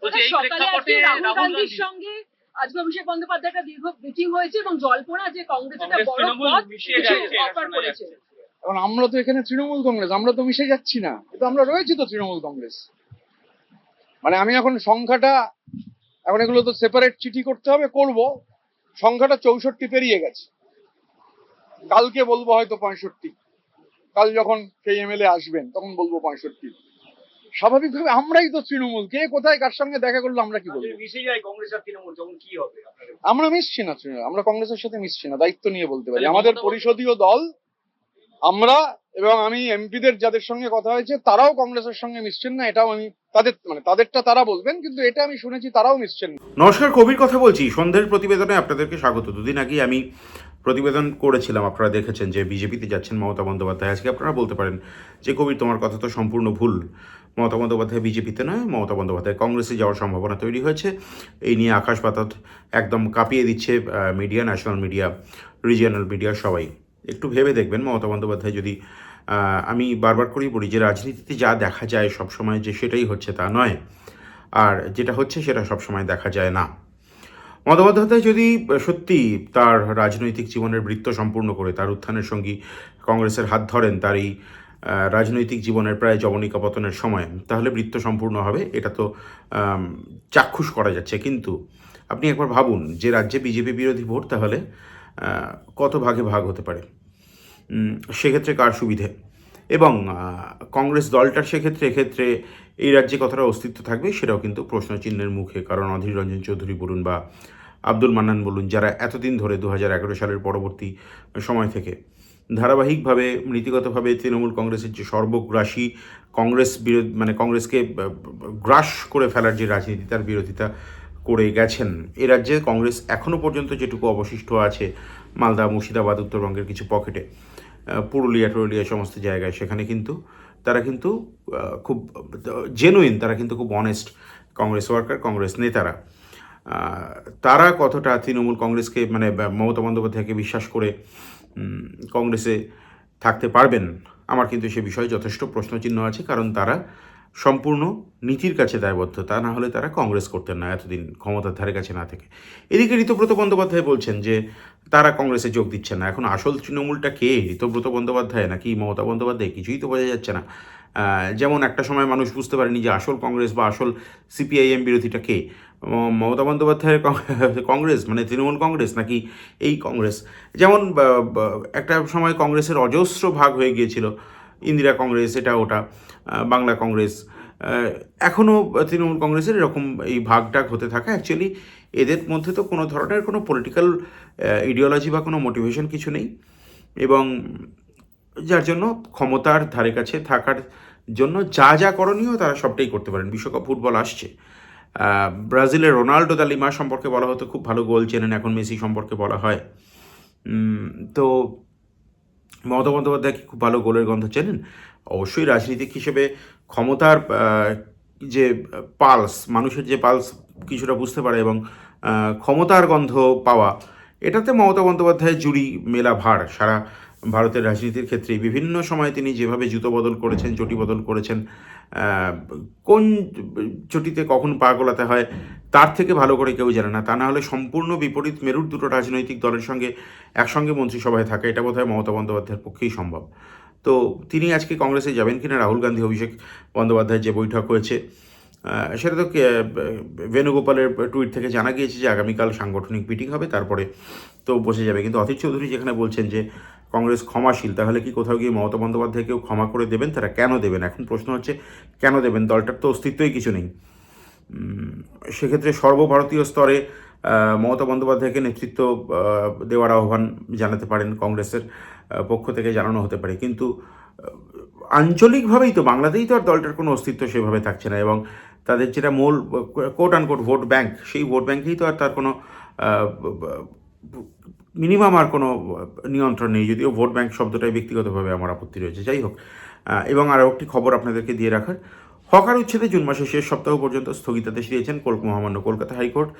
সকালে আজকে রাহুল গান্ধীর সঙ্গে আজকে অভিষেক বন্দ্যোপাধ্যায় একটা দীর্ঘ মিটিং হয়েছে এবং জল্পনা যে কংগ্রেস একটা বড় পথ কিছু অফার করেছে। এখন আমরা তো এখানে তৃণমূল কংগ্রেস, আমরা তো মিশে যাচ্ছি না, কিন্তু আমরা রয়েছি তো তৃণমূল কংগ্রেস। মানে আমি এখন সংখ্যাটা, এখন এগুলো তো সেপারেট চিঠি করতে হবে, করব। সংখ্যাটা 64 পেরিয়ে গেছে, কালকে বলবো হয়তো 65। কাল যখন সেই এমএলএ আসবেন তখন বলবো 65। স্বাভাবিকভাবে আমরাই তো তৃণমূল, কে কোথায় কার সঙ্গে দেখা করলো আমরা কি বলবো? মিশে যায় কংগ্রেস আর তৃণমূল, তখন কি হবে? আমরা মিশছি না, আমরা কংগ্রেসের সাথে মিশছি না, দায়িত্ব নিয়ে বলতে পারি। আমাদের পরিষদীয় দল আমরা, এবং আমি এমপিদের যাদের সঙ্গে কথা হয়েছে তারাও কংগ্রেসের সঙ্গে মিশছেন না, এটাও আমি তাদেরটা তারা বলবেন, কিন্তু এটা আমি শুনেছি তারাও মিশছেন না। নমস্কার, কবির কথা বলছি। সন্ধ্যের প্রতিবেদনে আপনাদেরকে স্বাগত। দুদিন আগে আমি প্রতিবেদন করেছিলাম, আপনারা দেখেছেন যে বিজেপিতে যাচ্ছেন মমতা বন্দ্যোপাধ্যায়। আজকে আপনারা বলতে পারেন যে কবির তোমার কথা তো সম্পূর্ণ ভুল, মমতা বন্দ্যোপাধ্যায় বিজেপিতে নয়, মমতা বন্দ্যোপাধ্যায় কংগ্রেসে যাওয়ার সম্ভাবনা তৈরি হয়েছে। এই নিয়ে আকাশ পাতাল একদম কাঁপিয়ে দিচ্ছে media, national media, regional media, সবাই। একটু ভেবে দেখবেন, মমতা বন্দ্যোপাধ্যায় যদি, আমি বারবার করেই বলি যে রাজনীতিতে যা দেখা যায় সবসময় যে সেটাই হচ্ছে তা নয়, আর যেটা হচ্ছে সেটা সবসময় দেখা যায় না। মমতা বন্দ্যোপাধ্যায় যদি সত্যি তার রাজনৈতিক জীবনের বৃত্ত সম্পূর্ণ করে তার উত্থানের সঙ্গী কংগ্রেসের হাত ধরেন তার এই রাজনৈতিক জীবনের প্রায় যবনিকা পতনের সময়, তাহলে বৃত্ত সম্পূর্ণ হবে, এটা তো চাক্ষুষ করা যাচ্ছে। কিন্তু আপনি একবার ভাবুন যে রাজ্যে বিজেপি বিরোধী ভোট তাহলে কত ভাগে ভাগ হতে পারে, সেক্ষেত্রে কার সুবিধে, এবং কংগ্রেস দলটার এক্ষেত্রে এই রাজ্যে কতটা অস্তিত্ব থাকবে সেটাও কিন্তু প্রশ্নচিহ্নের মুখে। কারণ অধীর রঞ্জন চৌধুরী বলুন বা আব্দুল মান্নান বলুন, যারা এতদিন ধরে 2011 সালের পরবর্তী সময় থেকে ধারাবাহিকভাবে নীতিগতভাবে তৃণমূল কংগ্রেসের যে সর্বগ্রাসী কংগ্রেস মানে কংগ্রেসকে গ্রাস করে ফেলার যে রাজনীতি, তার বিরোধিতা করে গেছেন। এ রাজ্যে কংগ্রেস এখনও পর্যন্ত যেটুকু অবশিষ্ট আছে মালদা, মুর্শিদাবাদ, উত্তরবঙ্গের কিছু পকেটে, পুরুলিয়া টুরুলিয়া সমস্ত জায়গায়, সেখানে কিন্তু তারা কিন্তু খুব জেনুইন, তারা কিন্তু খুব অনেস্ট কংগ্রেস ওয়ার্কার, কংগ্রেস নেতারা। তারা কতটা তৃণমূল কংগ্রেসকে মানে মমতা বন্দ্যোপাধ্যায়কে বিশ্বাস করে কংগ্রেসে থাকতে পারবেন, আমার কিন্তু সে বিষয়ে যথেষ্ট প্রশ্নচিহ্ন আছে। কারণ তারা সম্পূর্ণ নীতির কাছে দায়বদ্ধ, তা না হলে তারা কংগ্রেস করতেন না এতদিন ক্ষমতার ধারে কাছে না থেকে। এদিকে ঋতব্রত বন্দ্যোপাধ্যায় বলছেন যে তারা কংগ্রেসে যোগ দিচ্ছেন না। এখন আসল তৃণমূলটা কে, ঋতব্রত বন্দ্যোপাধ্যায় নাকি মমতা বন্দ্যোপাধ্যায়, কিছুই তো বোঝা যাচ্ছে না। যেমন একটা সময় মানুষ বুঝতে পারেনি যে আসল কংগ্রেস বা আসল সিপিআইএম বিরোধীটা কে, মমতা বন্দ্যোপাধ্যায়ের কংগ্রেস মানে তৃণমূল কংগ্রেস নাকি এই কংগ্রেস। যেমন একটা সময় কংগ্রেসের অজস্র ভাগ হয়ে গিয়েছিল, ইন্দিরা কংগ্রেস, এটা ওটা, বাংলা কংগ্রেস। এখনও তৃণমূল কংগ্রেসের এরকম এই ভাগটাগ হতে থাকা, অ্যাকচুয়ালি এদের মধ্যে তো কোনো ধরনের কোনো পলিটিক্যাল ইডিওলজি বা কোনো মোটিভেশন কিছু নেই, এবং যার জন্য ক্ষমতার ধারে কাছে থাকার জন্য যা যা করণীয় তারা সবটাই করতে পারেন। বিশ্বকাপ ফুটবল আসছে, ব্রাজিলের রোনাল্ডো দা লিমা সম্পর্কে বলা হতো খুব ভালো গোল চেনেন, এখন মেসি সম্পর্কে বলা হয়। তো মমতা বন্দ্যোপাধ্যায় কি খুব ভালো গোলের গন্ধ চেনেন? অবশ্যই রাজনীতিক হিসেবে ক্ষমতার যে পালস, মানুষের যে পালস কিছুটা বুঝতে পারে এবং ক্ষমতার গন্ধ পাওয়া, এটাতে মমতা বন্দ্যোপাধ্যায় জুড়ি মেলা ভার। সারা ভারতের রাজনীতির ক্ষেত্রে বিভিন্ন সময় তিনি যেভাবে জুতো বদল করেছেন, চটি বদল করেছেন, কোন চটিতে কখন পা গোলাতে হয় তার থেকে ভালো করে কেউ জানে না। তা না হলে সম্পূর্ণ বিপরীত মেরুর দুটো রাজনৈতিক দলের সঙ্গে একসঙ্গে মন্ত্রিসভায় থাকা, এটা বোধহয় মমতা বন্দ্যোপাধ্যায়ের পক্ষেই সম্ভব। তো তিনি আজকে কংগ্রেসে যাবেন কিনা, রাহুল গান্ধী অভিষেক বন্দ্যোপাধ্যায়ের যে বৈঠক হয়েছে সেটা তো বেণুগোপালের টুইট থেকে জানা গিয়েছে যে আগামীকাল সাংগঠনিক মিটিং হবে, তারপরে তো বসে যাবে। কিন্তু অধীর চৌধুরী যেখানে বলছেন যে কংগ্রেস ক্ষমাশীল, তাহলে কি কোথাও গিয়ে মমতা বন্দ্যোপাধ্যায়কেও ক্ষমা করে দেবেন তারা? কেন দেবেন? এখন প্রশ্ন হচ্ছে কেন দেবেন? দলটার তো অস্তিত্বই কিছু নেই। সেক্ষেত্রে সর্বভারতীয় স্তরে মমতা বন্দ্যোপাধ্যায়কে নেতৃত্ব দেওয়ার আহ্বান জানাতে পারেন, কংগ্রেসের পক্ষ থেকে জানানো হতে পারে। কিন্তু আঞ্চলিকভাবেই তো বাংলাতেই তো আর দলটার কোনো অস্তিত্ব সেভাবে থাকছে না, এবং তাদের যেটা মূল কোট আনকোট ভোট ব্যাংক, সেই ভোট ব্যাংকেই তো আর তার কোনো মিনিমাম আর কোনো নিয়ন্ত্রণ নেই। যদিও ভোট ব্যাংক শব্দটাই ব্যক্তিগতভাবে আমার আপত্তি রয়েছে, যাই হোক। এবং আরও একটি খবর আপনাদেরকে দিয়ে রাখার, হকার উচ্ছেদে জুন মাসের শেষ সপ্তাহ পর্যন্ত স্থগিতাদেশ দিয়েছেন মহামান্য কলকাতা হাইকোর্ট।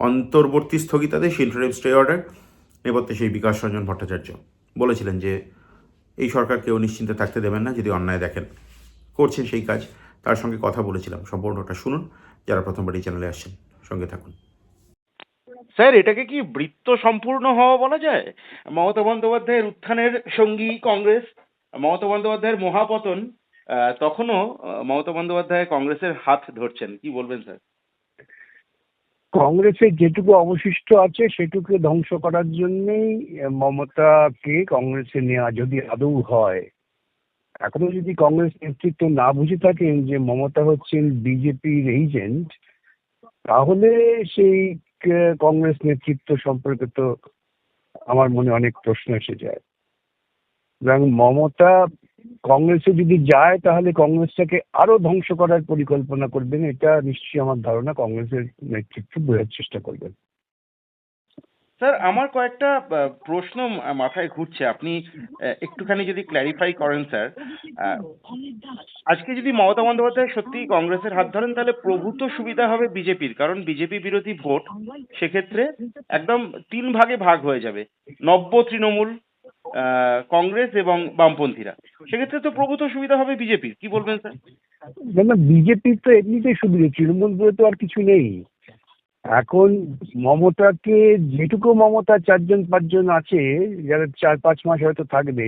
অন্তর্বর্তী স্থগিতাদেশ, ইন্টারিম স্টে অর্ডার, নেপথ্যে সেই বিকাশ রঞ্জন ভট্টাচার্য বলেছিলেন যে এই সরকার কেউ নিশ্চিন্তে থাকতে দেবেন না, যদি অন্যায় দেখেন। করছেন সেই কাজ, তার সঙ্গে কথা বলেছিলাম, সম্পূর্ণটা শুনুন, যারা প্রথমবার এই চ্যানেলে আসছেন সঙ্গে থাকুন। স্যার, এটাকে কি বৃত্ত সম্পূর্ণ হওয়া বলা যায়? মমতা বন্দ্যোপাধ্যায়ের উত্থানের সঙ্গী কংগ্রেস, মমতা বন্দ্যোপাধ্যায়ের মহাপতন, তখনও মমতা বন্দ্যোপাধ্যায় কংগ্রেসের হাত ধরছেন, কি বলবেন স্যার? কংগ্রেসের যেটুকু অবশিষ্ট আছে সেটুকু ধ্বংস করার জন্যই মমতাকে কংগ্রেসে নেওয়া, যদি আদৌ হয়। এখনো যদি কংগ্রেস নেতৃত্ব না বুঝে থাকেন যে মমতা হচ্ছেন বিজেপির এজেন্ট, তাহলে সেই কংগ্রেস নেতৃত্ব সম্পর্কে তো আমার মনে অনেক প্রশ্ন এসে যায়। এবং মমতা কংগ্রেসে যদি যায় তাহলে কংগ্রেসটাকে আরো ধ্বংস করার পরিকল্পনা করবেন, এটা নিশ্চয়ই আমার ধারণা কংগ্রেসের নেতৃত্ব বোঝার চেষ্টা করবেন। স্যার, আমার কয়েকটা প্রশ্ন মাথায় ঘুরছে, আপনি একটুখানি যদি ক্ল্যারিফাই করেন স্যার। আজকে যদি মমতা বন্দ্যোপাধ্যায় সত্যি কংগ্রেসের হাত ধরেন তাহলে প্রভূত সুবিধা হবে বিজেপির, কারণ বিজেপি বিরোধী ভোট সেক্ষেত্রে একদম 3 ভাগে ভাগ হয়ে যাবে, নব্য তৃণমূল, কংগ্রেস এবং বামপন্থীরা। সেক্ষেত্রে তো প্রভূত সুবিধা হবে বিজেপির, কি বলবেন স্যার? না, বিজেপির তো এমনিতেই শুধু তৃণমূল বলে তো আর কিছু নেই এখন। মমতাকে যেটুকু মমতা 4-5 জন আছে যারা 4-5 মাস হয়তো থাকবে,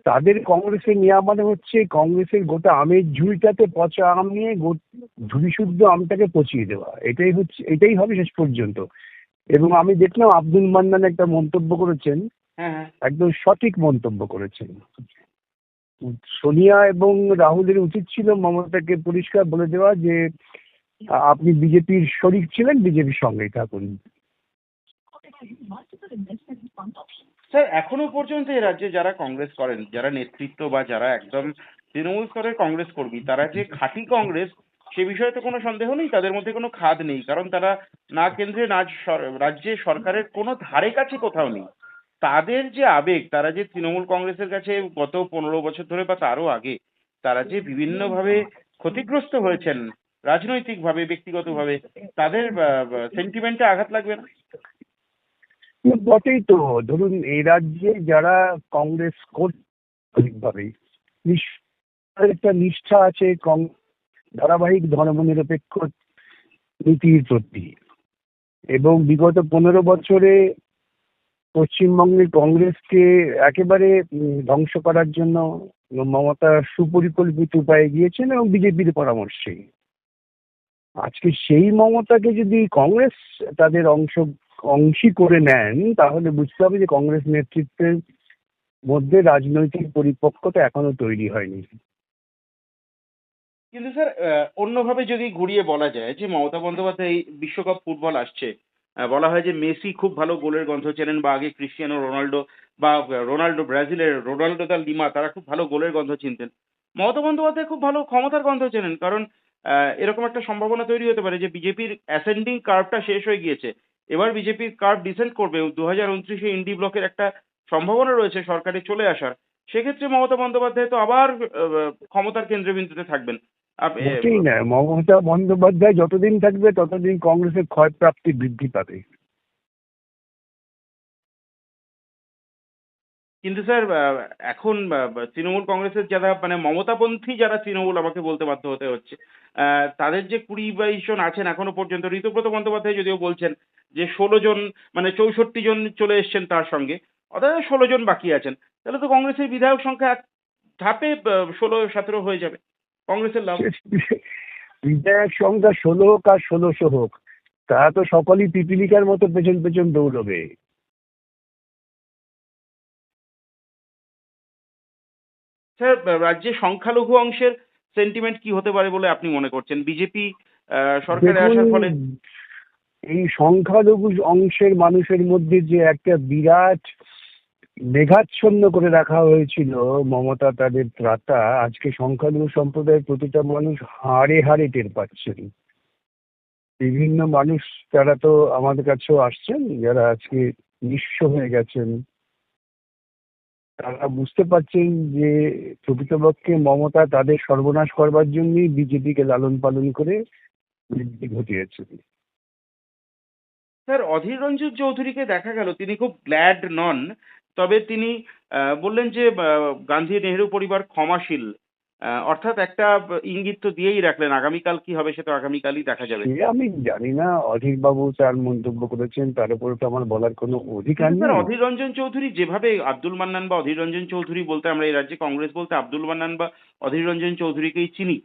তাদের কংগ্রেসে নেওয়া মানে হচ্ছে কংগ্রেসের গোটা আমের ঝুড়িটাতে পচা আম নিয়ে ঝুড়ি শুদ্ধ আমটাকে পচিয়ে দেওয়া। এটাই হবে শেষ পর্যন্ত। এবং আমি দেখলাম আব্দুল মান্নান একটা মন্তব্য করেছেন, হ্যাঁ। একদম সঠিক মন্তব্য করেছেন। সোনিয়া এবং রাহুলের উচিত ছিল মমতাকে পরিষ্কার বলে দেওয়া যে আপনি বিজেপির শরিক ছিলেন, বিজেপির সঙ্গেই থাকুন। স্যার, এখনো পর্যন্ত এই রাজ্যে যারা কংগ্রেস করেন, যারা নেতৃত্ব বা যারা একদম তৃণমূল স্তরের কংগ্রেস কর্মী, তারা যে খাঁটি কংগ্রেস সে বিষয়ে তো কোনো সন্দেহ নেই, তাদের মধ্যে কোনো খাদ নেই, কারণ তারা না কেন্দ্রে না রাজ্যে সরকারের কোনো ধারে কাছে কোথাও নেই। তাদের যে আবেগ, তারা যে তৃণমূল কংগ্রেসের কাছে গত 15 বছর ধরে বা তারও আগে তারা যে বিভিন্নভাবে ক্ষতিগ্রস্ত হয়েছেন রাজনৈতিকভাবে, ব্যক্তিগতভাবে, তাদের সেন্টিমেন্টে আঘাত লাগবে না? বটেই তো। ধরুন এই রাজ্যে যারা কংগ্রেস করবে একটা নিষ্ঠা আছে ধারাবাহিক ধর্মনিরপেক্ষ নীতির প্রতি। এবং বিগত 15 বছরে পশ্চিমবঙ্গের কংগ্রেসকে একেবারে ধ্বংস করার জন্য মমতা সুপরিকল্পিত উপায়ে গিয়েছেন এবং বিজেপির পরামর্শে। আজকে সেই মমতাকে যদি কংগ্রেস তাদের অংশী করে নেন, তাহলে বুঝতে হবে যে কংগ্রেস নেতৃত্বের মধ্যে রাজনৈতিক পরিপক্কতা এখনো তৈরি হয়নি। কিন্তু স্যার, অন্যভাবে যদি ঘুরিয়ে বলা যায় যে মমতা বন্দ্যোপাধ্যায় এই বিশ্বকাপ ফুটবল আসছে, বলা হয় যে মেসি খুব ভালো গোলের গন্ধ চেনেন, বা আগে ক্রিস্টিয়ানো রোনাল্ডো বা রোনাল্ডো ব্রাজিলের রোনাল্ডো দা লিমা, তারা খুব ভালো গোলের গন্ধ চিনতেন। মমতা বন্দ্যোপাধ্যায় খুব ভালো ক্ষমতার গন্ধ চেনেন, কারণ এরকম একটা সম্ভাবনা তৈরি হতে পারে যে বিজেপির অ্যাসেন্ডিং কার্ভটা শেষ হয়ে গিয়েছে, এবার বিজেপির কার্ভ ডিসেন্ড করবে, 2029-এ ইন্ডি ব্লকের একটা সম্ভাবনা রয়েছে সরকারে চলে আসার। সেক্ষেত্রে মমতা বন্দ্যোপাধ্যায় তো আবার ক্ষমতার কেন্দ্রবিন্দুতে থাকবেন। মোটেই না, মমতা বন্দ্যোপাধ্যায় যতদিন থাকবে ততদিন কংগ্রেসের ক্ষয়প্রাপ্তি বৃদ্ধি পাবে। কিন্তু স্যার, এখন তৃণমূল কংগ্রেসের যারা মানে মমতাপন্থী যারা তৃণমূল, আমাকে বলতে বাধ্য হতে হচ্ছে, তাদের যে 20-22 জন আছেন এখনো পর্যন্ত, ঋতুব্রত বন্দ্যোপাধ্যায় যদিও বলছেন যে 16 জন, মানে 64 জন চলে এসছেন তার সঙ্গে, অর্থাৎ 16 জন বাকি আছেন। তাহলে তো কংগ্রেসের বিধায়ক সংখ্যা এক ধাপে 16-17 হয়ে যাবে, কংগ্রেসের লাভ। বিধায়ক সংখ্যা 16 হোক আর 1600 হোক, তারা তো সকলেই পিপিলিকার মতো পেছন পেছন দৌড়বে। স্যার, রাজ্যের সংখ্যালঘু অংশের সেন্টিমেন্ট কি হতে পারে বলে আপনি মনে করছেন বিজেপি সরকারে আসার ফলে? এই সংখ্যালঘু অংশের মানুষের মধ্যে যে একটা বিরাট মেঘাচ্ছন্ন করে রাখা হয়েছিল মমতা তাদের ত্রাতা, আজকে সংখ্যালঘু সম্প্রদায়ের প্রতিটা মানুষ হাড়ে হাড়ে টের পাচ্ছেন। বিভিন্ন মানুষ যারা তো আমাদের কাছেও আসছেন, যারা আজকে নিঃস্ব হয়ে গেছেন, তারা বুঝতে পারছেন যে প্রকৃতপক্ষে মমতা তাদের সর্বনাশ করবার জন্যই বিজেপিকে লালন পালন করে বৃদ্ধি ঘটিয়েছে। স্যার, অধীর রঞ্জন চৌধুরীকে দেখা গেল তিনি খুব গ্ল্যাড নন, তবে তিনি বললেন যে গান্ধী নেহেরু পরিবার ক্ষমাশীল। অর্থাৎ একটা ইঙ্গিত তো দিয়েই রাখলেন, আগামীকাল কি হবে সে তো আগামীকালই দেখা যাবে। সে আমি জানি না, অধীর বাবু তার মন্তব্য করেছেন, তার উপরে তো আমার বলার কোনো অধিকার কিন্তু স্যার নেই। অধীর রঞ্জন চৌধুরী যেভাবে আব্দুল মান্নান বা অধীর রঞ্জন চৌধুরী বলতে আমরা এই রাজ্যে কংগ্রেস বলতে আব্দুল মান্নান বা অধীর রঞ্জন চৌধুরীকেই চিনি,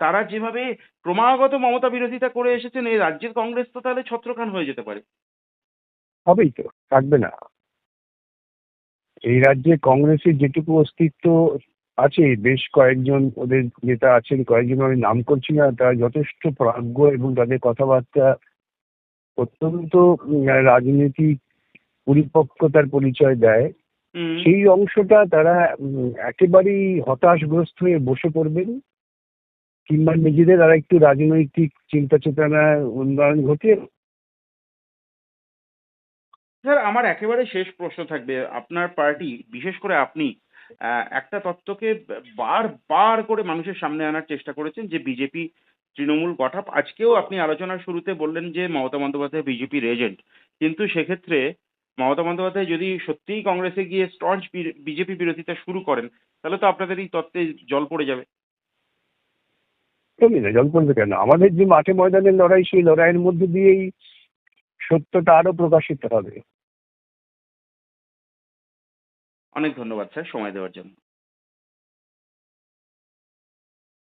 তারা যেভাবে ক্রমাগত মমতা বিরোধিতা করে এসেছেন, এই রাজ্যের কংগ্রেস তো তাহলে ছত্রখান হয়ে যেতে পারে। হবেই তো, থাকবে না। এই রাজ্যে কংগ্রেসের যেটুকু অস্তিত্ব আছে, বেশ কয়েকজন ওদের নেতা আছেন, কয়েকজন আমি নাম করছি না, তারা যথেষ্ট প্রাজ্ঞ এবং তাদের কথাবার্তা অত্যন্ত রাজনীতিক পরিপক্কতার পরিচয় দেয়। হুম। সেই অংশটা তারা একেবারেই হতাশগ্রস্ত হয়ে বসে পড়বেন, কিংবা নিজেদের আর একটু রাজনৈতিক চিন্তা চেতনার উন্নয়ন ঘটিয়ে। স্যার আমার একেবারে শেষ প্রশ্ন থাকবে, আপনার পার্টি বিশেষ করে আপনি একটা তত্ত্বকে বারবার করে মানুষের সামনে আনার চেষ্টা করেছেন যে বিজেপি তৃণমূল গঠা। আজকেও আপনি আলোচনার শুরুতে বললেন যে মমতা বন্দ্যোপাধ্যায় বিজেপির এজেন্ট, কিন্তু সেক্ষেত্রে মমতা বন্দ্যোপাধ্যায় যদি সত্যিই কংগ্রেসে গিয়ে স্টঞ্চ বিজেপি বিরোধিতা শুরু করেন, তাহলে তো আপনাদের এই তত্ত্বে জল পড়ে যাবে। একদমই না, জল পড়বে কেন? আমাদের যে মাঠে ময়দানের লড়াই, সেই লড়াইয়ের মধ্যে দিয়েই সত্যটা আরো প্রকাশিত হবে। অনেক ধন্যবাদ স্যার সময় দেওয়ার জন্য।